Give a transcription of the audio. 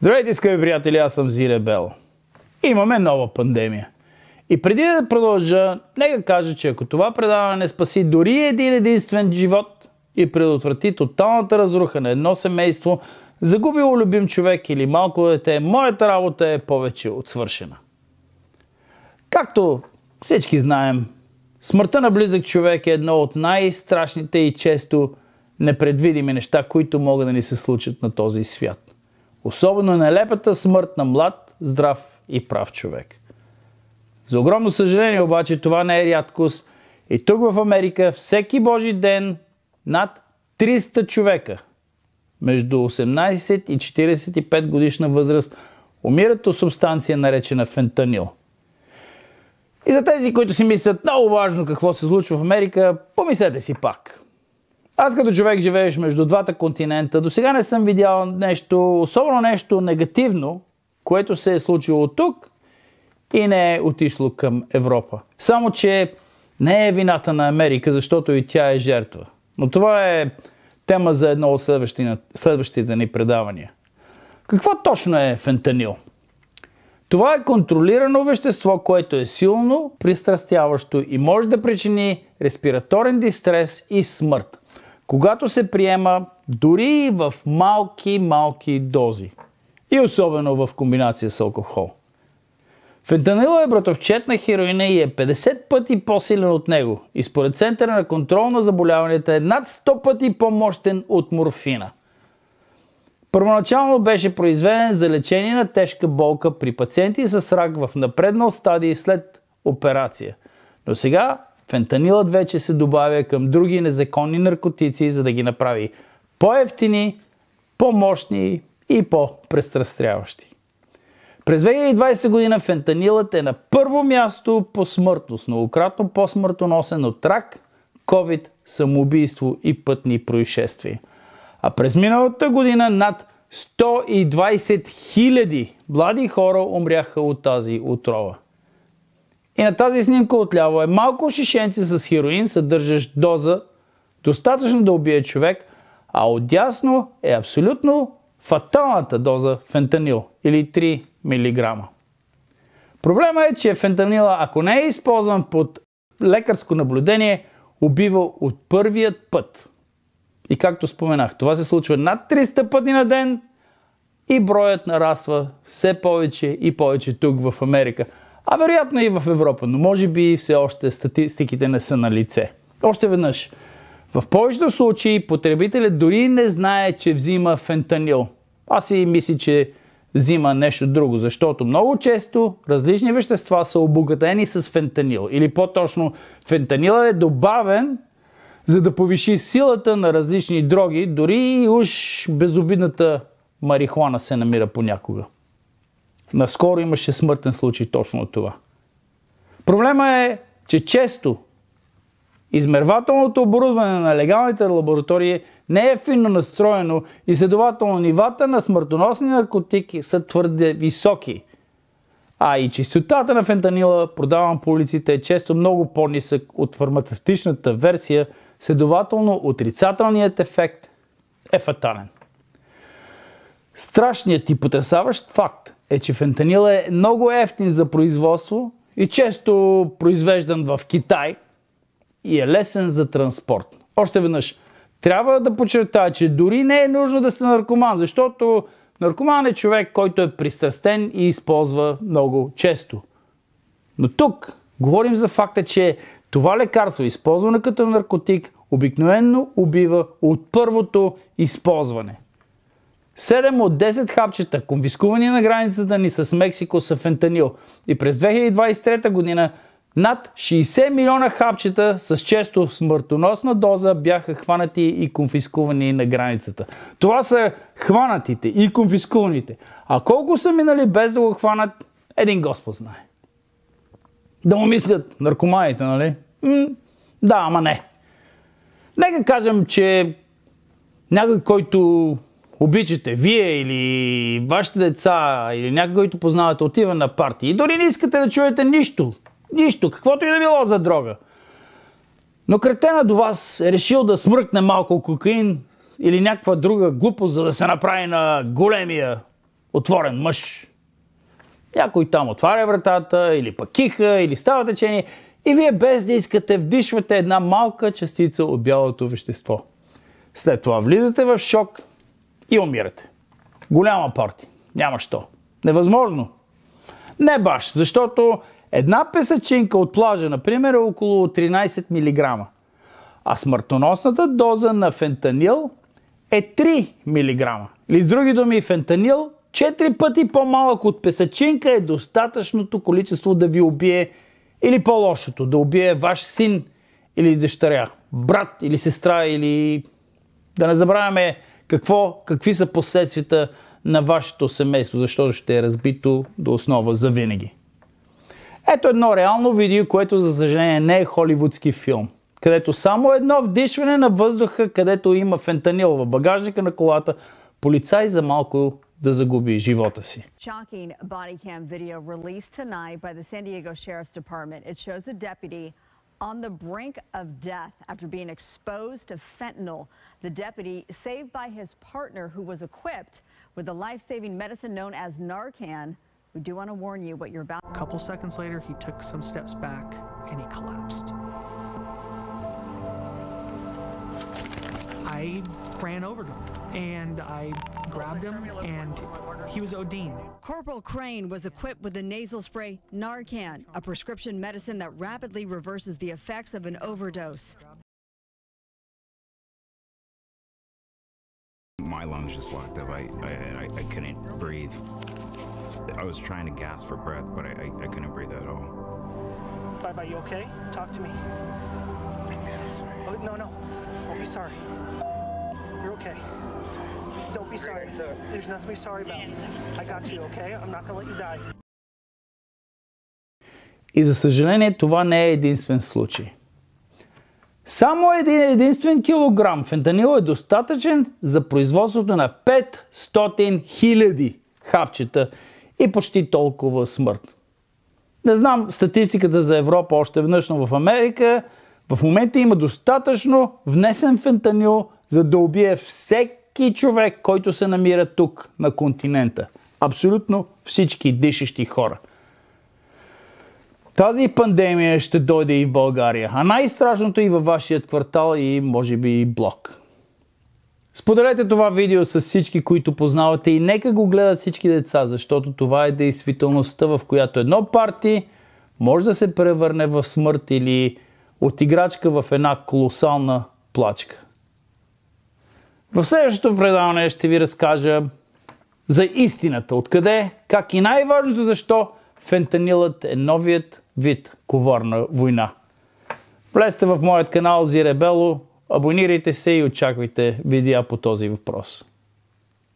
Здравейте, скъпи приятели, аз съм Зире Бел. Имаме нова пандемия. И преди да продължа, нека кажа, че ако това предаване спаси дори един единствен живот и предотврати тоталната разруха на едно семейство, загубило любим човек или малко дете, моята работа е повече от свършена. Както всички знаем, смъртта на близък човек е едно от най-страшните и често непредвидими неща, които могат да ни се случат на този свят. Особено нелепата смърт на млад, здрав и прав човек. За огромно съжаление обаче това не е рядкост и тук в Америка всеки божи ден над 300 човека между 18 и 45 годишна възраст умират от субстанция наречена фентанил. И за тези, които си мислят много важно какво се случва в Америка, помислете си пак. Аз като човек, живееш между двата континента, до сега не съм видял нещо, особено нещо негативно, което се е случило тук и не е отишло към Европа. Само че не е вината на Америка, защото и тя е жертва. Но това е тема за едно от следващите ни предавания. Какво точно е фентанил? Това е контролирано вещество, което е силно пристрастяващо и може да причини респираторен дистрес и смърт, когато се приема дори в малки дози и особено в комбинация с алкохол. Фентанил е братовчет на хероина и е 50 пъти по-силен от него и според Центъра на контрол на заболяванията е над 100 пъти по-мощен от морфина. Първоначално беше произведен за лечение на тежка болка при пациенти с рак в напреднал стадий след операция. Но сега фентанилът вече се добавя към други незаконни наркотици, за да ги направи по-евтини, по-мощни и по-престрастряващи. През 2020 година фентанилът е на първо място по смъртност, многократно по-смъртоносен от рак, ковид, самоубийство и пътни происшествия. А през миналата година над 120 000 млади хора умряха от тази отрова. И на тази снимка отляво е малко шишенце с хероин, съдържащ доза, достатъчно да убие човек, а отдясно е абсолютно фаталната доза фентанил или 3 мг. Проблема е, че фентанила, ако не е използван под лекарско наблюдение, убива от първият път. И както споменах, това се случва над 300 пъти на ден и броят нараства все повече и повече тук в Америка. А вероятно и в Европа, но може би все още статистиките не са на лице. Още веднъж, в повечето случаи потребителят дори не знае, че взима фентанил. Аз си мисля, че взима нещо друго, защото много често различни вещества са обогатени с фентанил. Или по-точно, фентанилът е добавен, за да повиши силата на различни дроги, дори и уж безобидната марихуана се намира понякога. Наскоро имаше смъртен случай точно от това. Проблема е, че често измервателното оборудване на легалните лаборатории не е финно настроено и следователно нивата на смъртоносни наркотики са твърде високи. А и чистотата на фентанила, продаван по улиците, е често много по-нисък от фармацевтичната версия, следователно отрицателният ефект е фатален. Страшният и потресаващ факт е, че фентанил е много евтин за производство и често произвеждан в Китай и е лесен за транспорт. Още веднъж, трябва да подчертая, че дори не е нужно да сте наркоман, защото наркоман е човек, който е пристрастен и използва много често. Но тук говорим за факта, че това лекарство, използвано като наркотик, обикновено убива от първото използване. 7 от 10 хапчета, конфискувани на границата ни с Мексико, са фентанил. И през 2023 година над 60 милиона хапчета с често смъртоносна доза бяха хванати и конфискувани на границата. Това са хванатите и конфискуваните. А колко са минали без да го хванат, един Господ знае. Да му мислят наркоманите, нали? Да, ама не. Нека кажем, че някой, който обичате вие или вашите деца или някой, който познавате, отива на парти и дори не искате да чуете нищо, каквото и да било за дрога. Но кретена до вас е решил да смръкне малко кокаин или някаква друга глупост, за да се направи на големия отворен мъж. Някой там отваря вратата, или пък киха, или става течение и вие без да искате вдишвате една малка частица от бялото вещество. След това влизате в шок и умирате. Голяма парти. Няма що. Невъзможно. Не баш, защото една песачинка от плажа, например, е около 13 мг, а смъртоносната доза на фентанил е 3 мг. Или с други думи, фентанил 4 пъти по-малък от песачинка е достатъчното количество да ви убие, или по-лошото, да убие ваш син или дъщеря, брат или сестра, или да не забравяме какви са последствията на вашето семейство, защото ще е разбито до основа за винаги. Ето едно реално видео, което за съжаление не е холивудски филм, където само едно вдишване на въздуха, където има фентанил в багажника на колата, полицай за малко да загуби живота си. Shocking body cam video released tonight by the San Diego Sheriff's Department. It shows a deputy on the brink of death after being exposed to fentanyl. The deputy saved by his partner who was equipped with the life-saving medicine known as Narcan. We do want to warn you what you're about. A couple seconds later, he took some steps back and he collapsed. I ran over to him and I grabbed him and he was ODing. Corporal Crane was equipped with the nasal spray Narcan, a prescription medicine that rapidly reverses the effects of an overdose. My lungs just locked up. I couldn't breathe. I was trying to gasp for breath, but I couldn't breathe at all. Bye-bye, you okay? Talk to me. Oh, no. Don't be sorry. You're okay. Don't be sorry. There's nothing to be sorry about. I got you, okay? I'm not gonna let you die. И за съжаление това не е единствен случай. Само единствен килограм фентанил е достатъчен за производството на 500 000 хапчета и почти толкова смърт. Не знам статистиката за Европа още веднъж, но в Америка в момента има достатъчно внесен фентанил, за да убие всеки човек, който се намира тук на континента. Абсолютно всички дишащи хора. Тази пандемия ще дойде и в България, а най-страшното и във вашия квартал и може би и блок. Споделете това видео с всички, които познавате, и нека го гледат всички деца, защото това е действителността, в която едно парти може да се превърне в смърт или от играчка в една колосална плачка. В следващото предаване ще ви разкажа за истината, откъде, как и най-важното защо фентанилът е новият вид коварна война. Влезте в моят канал Зиребело, абонирайте се и очаквайте видеа по този въпрос.